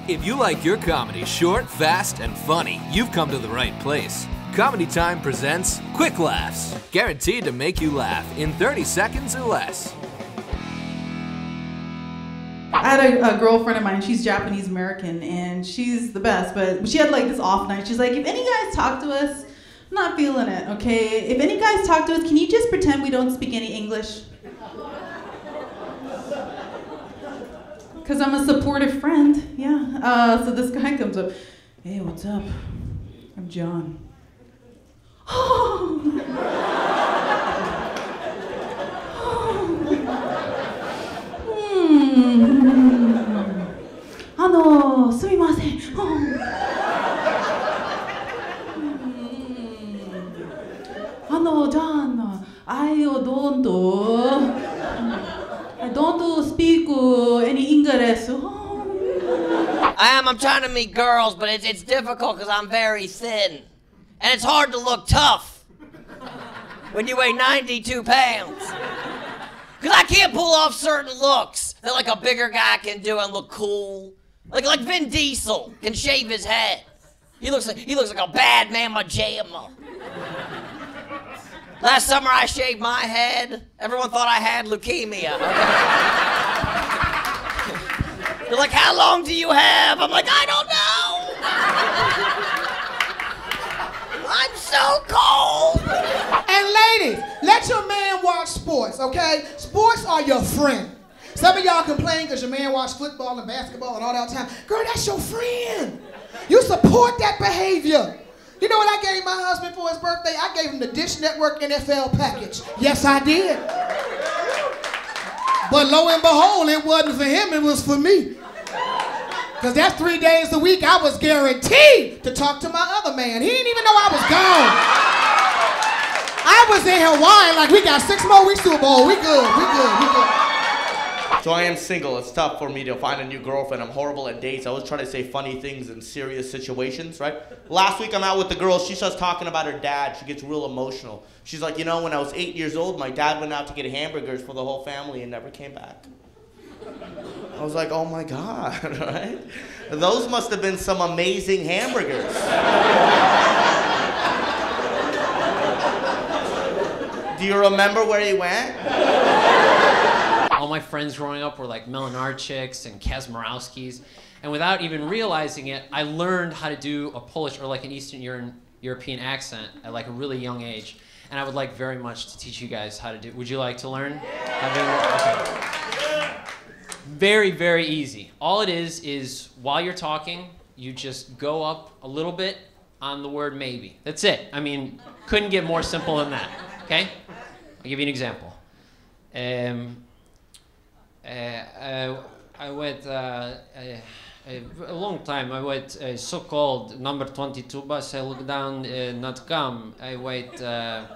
If you like your comedy short, fast, and funny, you've come to the right place. Comedy Time presents Quicklaffs, guaranteed to make you laugh in 30 seconds or less. I had a girlfriend of mine, she's Japanese American, and she's the best, but she had like this off night. She's like, if any guys talk to us, I'm not feeling it, okay? If any guys talk to us, can you just pretend we don't speak any English? Because I'm a supportive friend, yeah. So this guy comes up, hey, what's up? I'm John. Sumimasen. John, I don't speak any English. I'm trying to meet girls, but it's difficult because I'm very thin. And it's hard to look tough when you weigh 92 pounds. Because I can't pull off certain looks that like a bigger guy can do and look cool. Like Vin Diesel can shave his head. He looks like a bad mamma jamma. Last summer I shaved my head. Everyone thought I had leukemia. Okay? They're like, how long do you have? I'm like, I don't know. I'm so cold. And ladies, let your man watch sports, okay? Sports are your friend. Some of y'all complain because your man watch football and basketball and all that time. Girl, that's your friend. You support that behavior. You know what I gave my husband for his birthday? I gave him the Dish Network NFL package. Yes, I did. But lo and behold, it wasn't for him, it was for me. Because that's 3 days a week I was guaranteed to talk to my other man. He didn't even know I was gone. I was in Hawaii like, we got 6 more weeks to a bowl. We good. So I am single. It's tough for me to find a new girlfriend. I'm horrible at dates. I always try to say funny things in serious situations, right? Last week I'm out with the girl. She starts talking about her dad. She gets real emotional. She's like, you know, when I was 8 years old, my dad went out to get hamburgers for the whole family and never came back. I was like, oh my God, right? Those must have been some amazing hamburgers. Do you remember where he went? All my friends growing up were like Melanarczyks and Kazmarowskis, and without even realizing it, I learned how to do a Polish or like an Eastern European accent at like a really young age, and I would like very much to teach you guys how to do. Would you like to learn? Okay. Very, very easy. All it is while you're talking, you just go up a little bit on the word maybe. That's it. I mean, couldn't get more simple than that. Okay? I'll give you an example. I went a long time. I wait so-called number 22 bus. I look down, not come. I wait 10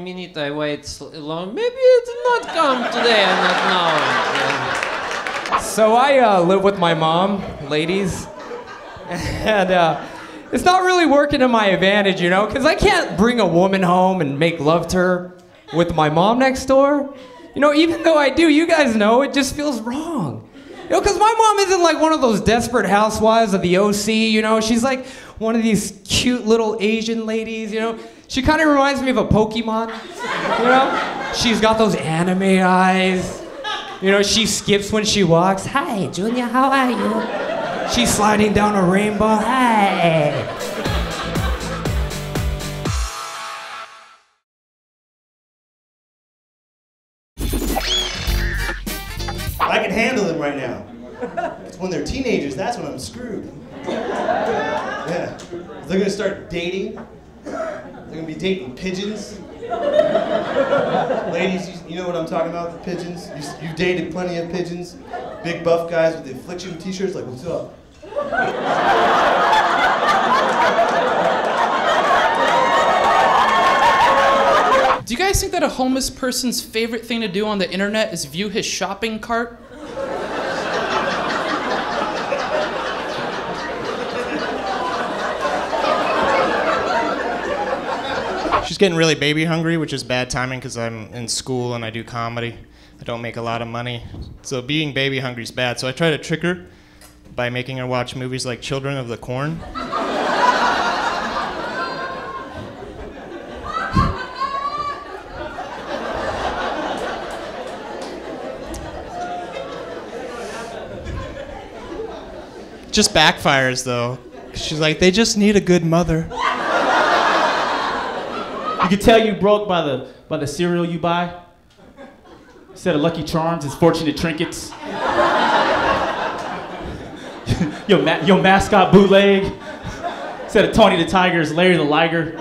minutes. I wait long. Maybe it did not come today. I don't know. So I live with my mom, ladies, and it's not really working to my advantage, you know, because I can't bring a woman home and make love to her with my mom next door. You know, even though I do, you guys know, it just feels wrong. You know, because my mom isn't like one of those desperate housewives of the OC, you know. She's like one of these cute little Asian ladies, you know. She kind of reminds me of a Pokemon, you know. She's got those anime eyes. You know, she skips when she walks. Hi, Junior, how are you? She's sliding down a rainbow. Hi. I can handle them right now. It's when they're teenagers, that's when I'm screwed. Yeah. They're gonna start dating. They're gonna be dating pigeons. Ladies, you know what I'm talking about, the pigeons? You've dated plenty of pigeons. Big buff guys with the affliction t-shirts, like, what's up? Do you guys think that a homeless person's favorite thing to do on the internet is view his shopping cart? She's getting really baby hungry, which is bad timing because I'm in school and I do comedy. I don't make a lot of money. So being baby hungry is bad. So I try to trick her by making her watch movies like Children of the Corn. Just backfires though. She's like, they just need a good mother. You can tell you broke by the cereal you buy. Instead of Lucky Charms, it's Fortunate Trinkets. your mascot bootleg. Instead of Tony the Tiger, it's Larry the Liger.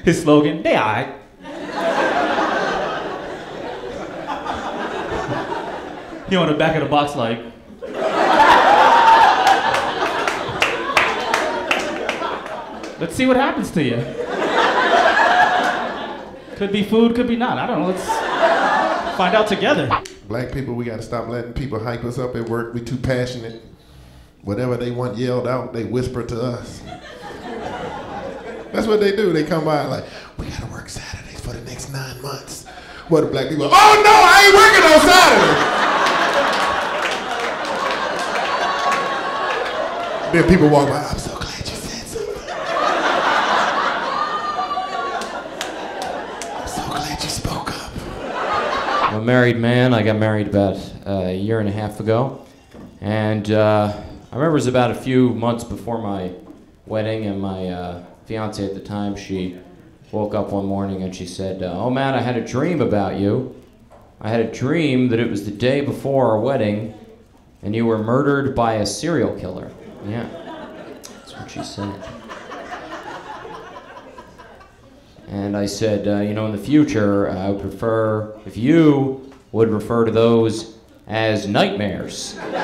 His slogan, they aight. He on the back of the box like, let's see what happens to you. Could be food, could be not. I don't know. Let's find out together. Black people, we got to stop letting people hype us up at work. We're too passionate. Whatever they want yelled out, they whisper to us. That's what they do. They come by like, we got to work Saturdays for the next 9 months. What the black people? Oh no, I ain't working on Saturday. Then people walk by. I'm so glad you said something. I'm so glad you spoke up. I'm a married man. I got married about a year and a half ago. And I remember it was about a few months before my wedding, and my fiance at the time, she woke up one morning and she said, oh man, I had a dream about you. I had a dream that it was the day before our wedding and you were murdered by a serial killer. Yeah, that's what she said. And I said, you know, in the future, I would prefer if you would refer to those as nightmares. You know.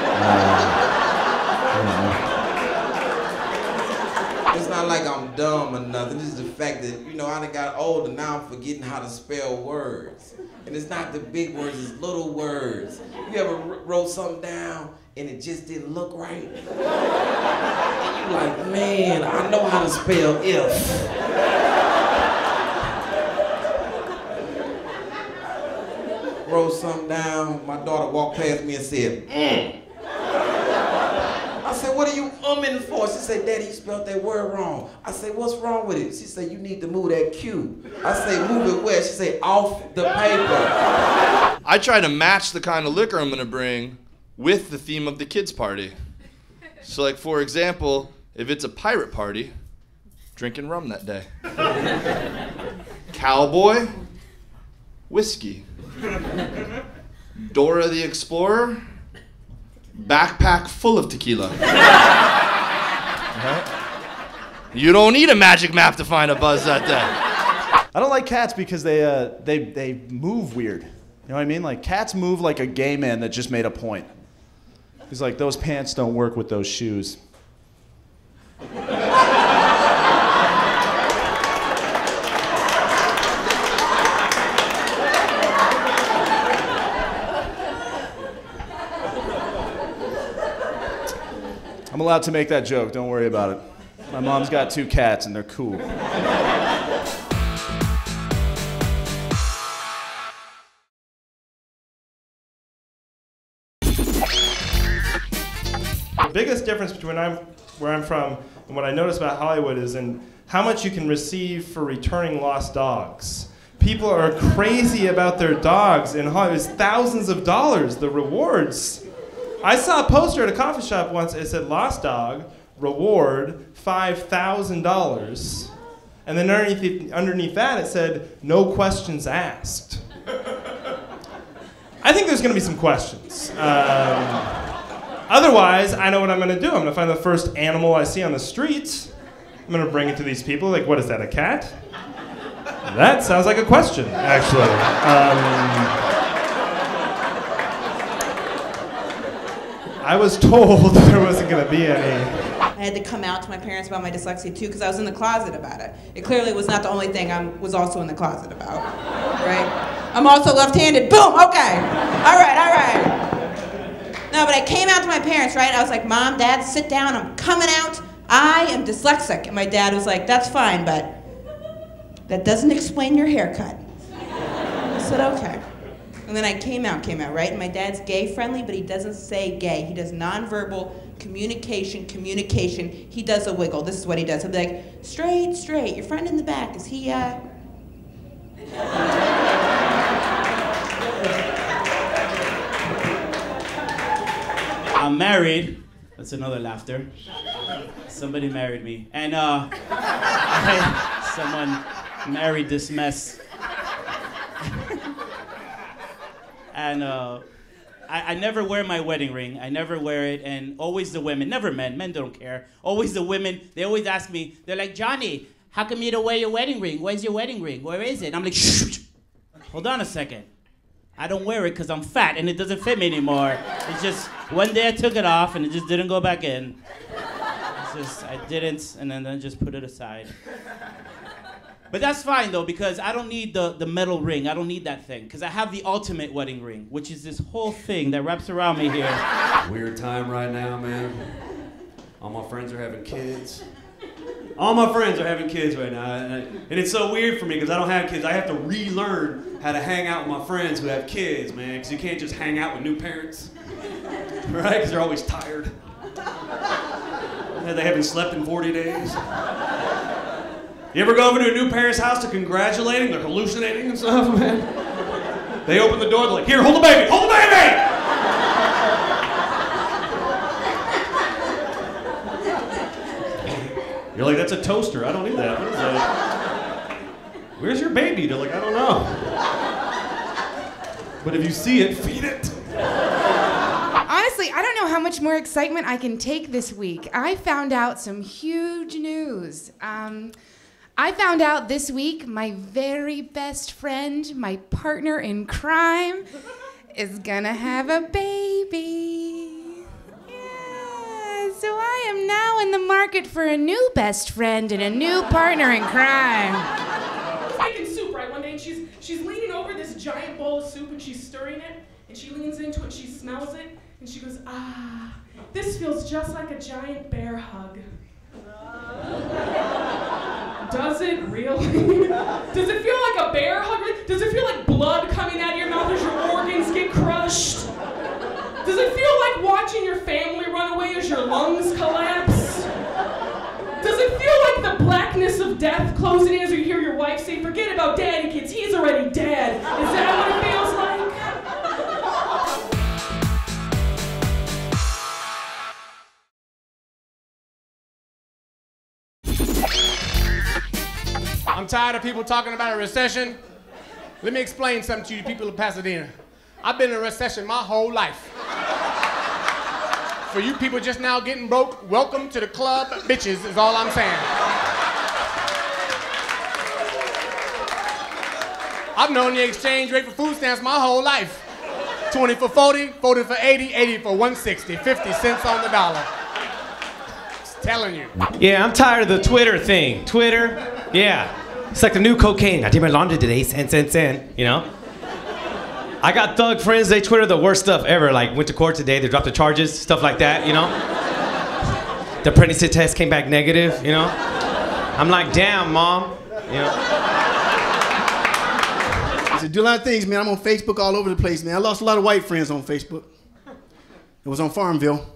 It's not like I'm dumb or nothing. It's the fact that, you know, I done got older, now I'm forgetting how to spell words. And it's not the big words, it's little words. You ever wrote something down and it just didn't look right? And you like, man, I know how to spell if. Wrote something down, my daughter walked past me and said, I said, what are you umming for? She said, Daddy, you spelled that word wrong. I said, what's wrong with it? She said, you need to move that Q. I said, move it where? She said, off the paper. I try to match the kind of liquor I'm gonna bring with the theme of the kids' party. So like, for example, if it's a pirate party, drinking rum that day. Cowboy, whiskey. Dora the Explorer, backpack full of tequila. You don't need a magic map to find a buzz that day. I don't like cats because they move weird. You know what I mean? Like cats move like a gay man that just made a point. He's like, those pants don't work with those shoes. I'm allowed to make that joke, don't worry about it. My mom's got 2 cats and they're cool. The biggest difference between where I'm from and what I notice about Hollywood is in how much you can receive for returning lost dogs. People are crazy about their dogs in Hollywood. It's thousands of dollars, the rewards. I saw a poster at a coffee shop once. It said, lost dog, reward, $5,000. And then underneath that it said, no questions asked. I think there's going to be some questions. Otherwise, I know what I'm going to do. I'm going to find the first animal I see on the street. I'm going to bring it to these people. Like, what is that, a cat? That sounds like a question, actually. I was told there wasn't going to be any. I had to come out to my parents about my dyslexia too because I was in the closet about it. It clearly was not the only thing I was also in the closet about, right? I'm also left-handed, boom, okay. All right. No, but I came out to my parents, right? I was like, Mom, Dad, sit down, I'm coming out. I am dyslexic. And my dad was like, that's fine, but that doesn't explain your haircut. I said, okay. And And then I came out, right? And my dad's gay friendly, but he doesn't say gay. He does nonverbal communication. He does a wiggle. This is what he does. He'll be like, straight. Your friend in the back, is he, I'm married. That's another laughter. Somebody married me. And someone married this mess. And I never wear my wedding ring. I never wear it. And always the women, never men. Men don't care. Always the women, they always ask me, they're like, Johnny, how come you don't wear your wedding ring? Where's your wedding ring? Where is it? And I'm like, shh. Hold on a second. I don't wear it because I'm fat and it doesn't fit me anymore. It's just, one day I took it off and it just didn't go back in. It's just, I didn't, and then I just put it aside. But that's fine though, because I don't need the metal ring. I don't need that thing, because I have the ultimate wedding ring, which is this whole thing that wraps around me here. Weird time right now, man. All my friends are having kids. All my friends are having kids right now, and it's so weird for me because I don't have kids. I have to relearn how to hang out with my friends who have kids, man, because you can't just hang out with new parents, right? Because they're always tired. They haven't slept in 40 days. You ever go over to a new parent's house to congratulate them? They're hallucinating and stuff, man. They open the door, they're like, here, hold the baby, hold the baby! You're like, that's a toaster. I don't need that. What is that? Where's your baby? They're like, I don't know. But if you see it, feed it. Honestly, I don't know how much more excitement I can take this week. I found out some huge news. I found out this week my very best friend, my partner in crime, is gonna have a baby. So I am now in the market for a new best friend and a new partner in crime. I was making soup, right, one day, and she's leaning over this giant bowl of soup, and she's stirring it, and she leans into it, she smells it, and she goes, ah, this feels just like a giant bear hug. Does it really? Does it feel like a bear hug? Does it feel like blood coming out of your mouth as your organs get crushed? Does it feel like watching your family run away as your lungs collapse? Does it feel like the blackness of death closing in as you hear your wife say, forget about daddy kids, he's already dead? Is that what it feels like? I'm tired of people talking about a recession. Let me explain something to you people of Pasadena. I've been in a recession my whole life. For you people just now getting broke, welcome to the club, bitches, is all I'm saying. I've known the exchange rate for food stamps my whole life. 20 for 40, 40 for 80, 80 for 160, 50 cents on the dollar. Just telling you. Yeah, I'm tired of the Twitter thing. Twitter, yeah. It's like the new cocaine. I did my laundry today, sen, you know? I got thug friends, they Twitter the worst stuff ever, like went to court today, they dropped the charges, stuff like that, you know? The pregnancy test came back negative, you know? I'm like, damn, Mom, you know? I said, do a lot of things, man. I'm on Facebook all over the place, man. I lost a lot of white friends on Facebook. It was on Farmville.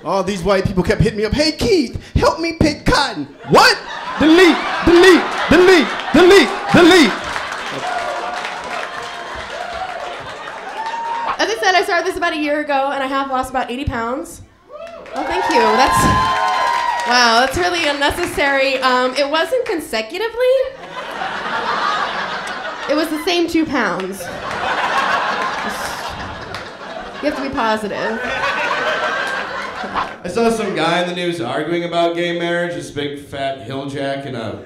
All these white people kept hitting me up. Hey, Keith, help me pick cotton. What? Delete, delete, delete, delete, delete. As I said, I started this about a year ago, and I have lost about 80 pounds. Oh, thank you. That's really unnecessary. It wasn't consecutively. It was the same 2 pounds. You have to be positive. I saw some guy in the news arguing about gay marriage, this big fat hilljack in a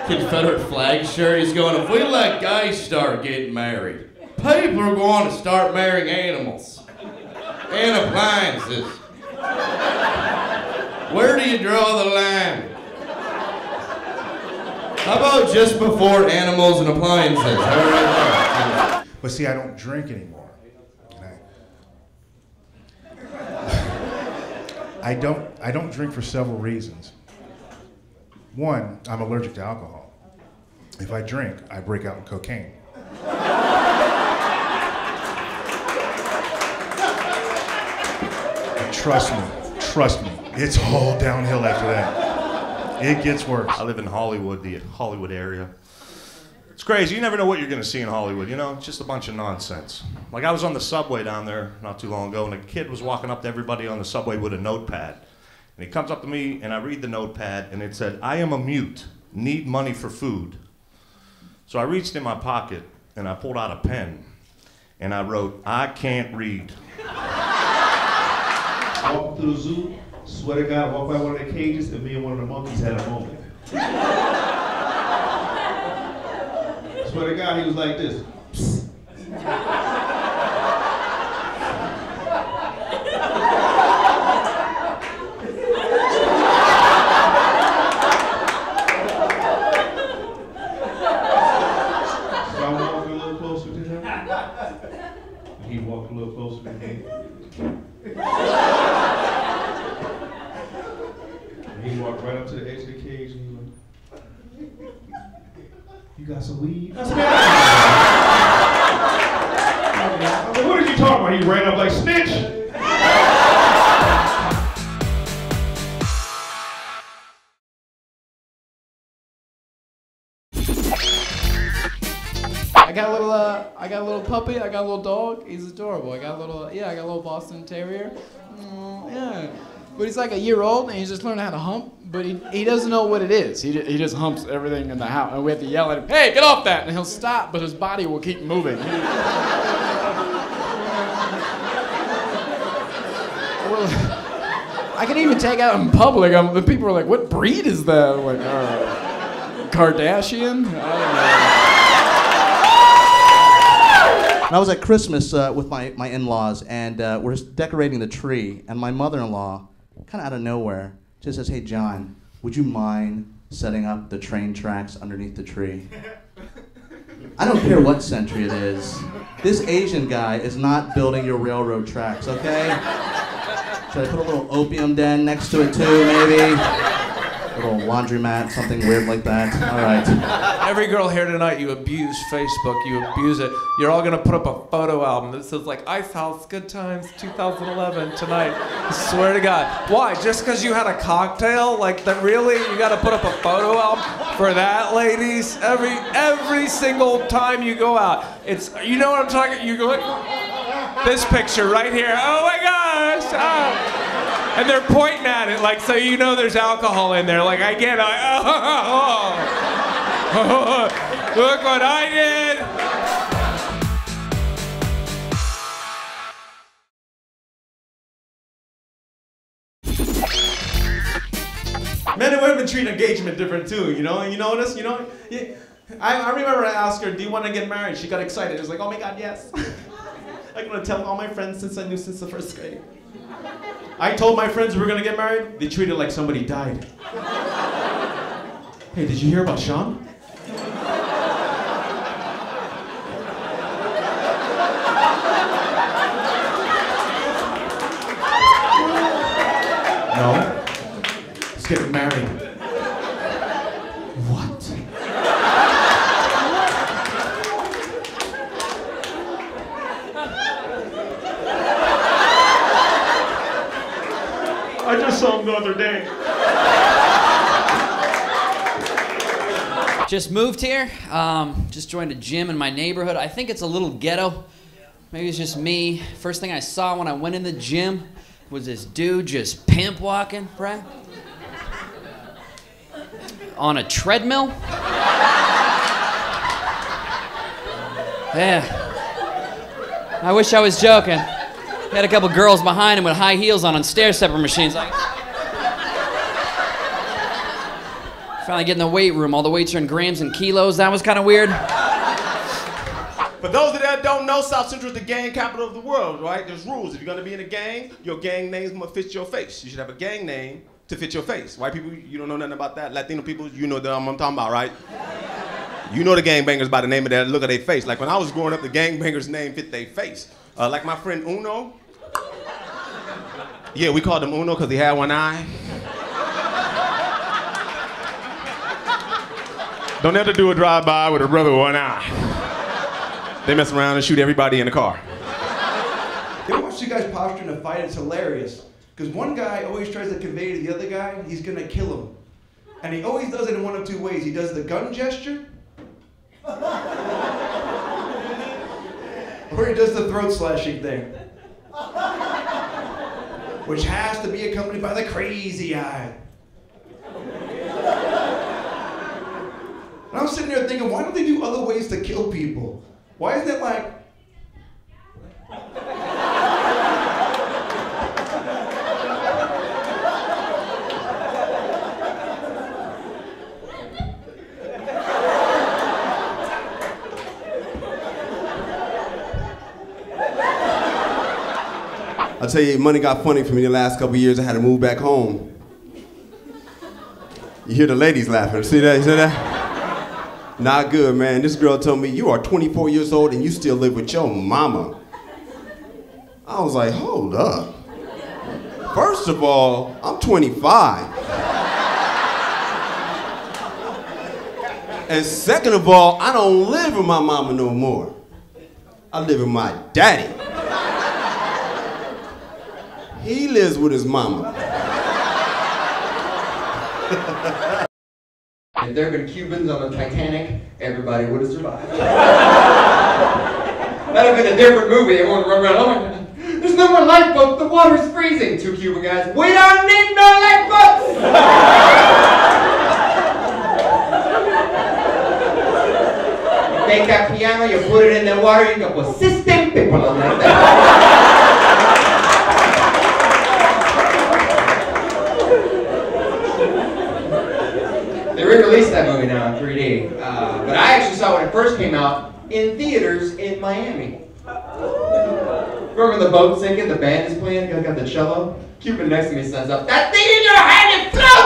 Confederate flag shirt. He's going, if we let guys start getting married, people are going to start marrying animals and appliances. Where do you draw the line? How about just before animals and appliances? But see, I don't drink anymore. I don't drink for several reasons. One, I'm allergic to alcohol. If I drink, I break out in cocaine. Trust me, it's all downhill after that. It gets worse. I live in Hollywood, the Hollywood area. It's crazy. You never know what you're going to see in Hollywood, you know? It's just a bunch of nonsense. Like, I was on the subway down there not too long ago, and a kid was walking up to everybody on the subway with a notepad. And he comes up to me, and I read the notepad, and it said, "I am a mute, need money for food." So I reached in my pocket, and I pulled out a pen, and I wrote, "I can't read." Walking through the zoo, swear to God, walked by one of the cages, and me and one of the monkeys had a moment. Swear to God, he was like this. So I walked a little closer to him, and he walked a little closer to me. And he walked right up to the edge of the cage, and he went, "You got some weed?" I said, I said, "What are you talking about?" He ran up like, "Snitch!" I got a little puppy. I got a little dog. He's adorable. I got a little Boston Terrier. Yeah. But he's like a year old, and he's just learning how to hump, but he doesn't know what it is. He just humps everything in the house, and we have to yell at him, "Hey, get off that!" And he'll stop, but his body will keep moving. I can even take out in public. The people are like, "What breed is that?" I'm like, Kardashian? I don't know. I was at Christmas with my in-laws, and we're decorating the tree, and my mother-in-law, kind of out of nowhere, just says, "Hey, John, would you mind setting up the train tracks underneath the tree?" I don't care what century it is. This Asian guy is not building your railroad tracks, okay? Should I put a little opium den next to it too, maybe? A little laundromat, something weird like that. All right. Every girl here tonight, you abuse Facebook, you abuse it. You're all gonna put up a photo album that says like, "Ice House, Good Times, 2011, tonight." I swear to God. Why? Just because you had a cocktail? Like, that really? You gotta put up a photo album for that, ladies? Every single time you go out. It's, you know what I'm talking, you go, this picture right here. Oh my gosh! Oh. And they're pointing at it, like, so you know there's alcohol in there. Like, I get it. Look what I did. Men and women treat engagement different too, you know? And you notice, you know? Yeah. I remember I asked her, "Do you want to get married?" She got excited. She was like, "Oh my God, yes." I'm gonna tell all my friends since I knew since the first grade. I told my friends we were gonna get married. They treated it like somebody died. Hey, did you hear about Sean? No. He's getting married. What? I just saw him the other day. Just moved here. Just joined a gym in my neighborhood. I think it's a little ghetto. Maybe it's just me. First thing I saw when I went in the gym was this dude just pimp walking, right? On a treadmill. Yeah. I wish I was joking. He had a couple girls behind him with high heels on stair stepper machines. Like, finally get in the weight room. All the weights are in grams and kilos. That was kind of weird. For those of that don't know, South Central is the gang capital of the world, right? There's rules. If you're gonna be in a gang, your gang name's gonna fit your face. You should have a gang name to fit your face. White people, you don't know nothing about that. Latino people, you know what I'm talking about, right? You know the gangbangers by the name of their look at their face. Like when I was growing up, the gangbangers' name fit their face. Like my friend Uno. Yeah, we called him Uno because he had one eye. Don't ever do a drive-by with a brother with one eye. They mess around and shoot everybody in the car. They watch you guys posture in a fight, it's hilarious. Because one guy always tries to convey to the other guy he's going to kill him. And he always does it in one of two ways. He does the gun gesture, or he does the throat slashing thing, which has to be accompanied by the crazy eye. And I'm sitting there thinking, why don't they do other ways to kill people? Why isn't it like... I'll tell you, money got funny for me the last couple years. I had to move back home. You hear the ladies laughing. See that? You see that? Not good, man. This girl told me, you are 24 years old and you still live with your mama. I was like, hold up. First of all, I'm 25. And second of all, I don't live with my mama no more. I live with my daddy. He lives with his mama. If there had been Cubans on the Titanic, everybody would have survived. That'd have been a different movie. Everyone would run around, oh my God, there's no more lifeboats, the water's freezing. Two Cuban guys, we don't need no lifeboats! You take that piano, you put it in the water, you can put system people on like that. They re-released that movie now in 3D, but I actually saw it when it first came out in theaters in Miami. Remember the boat sinking, the band is playing, you got the cello? Cuban next to me stands up, that thing in your hand is floating!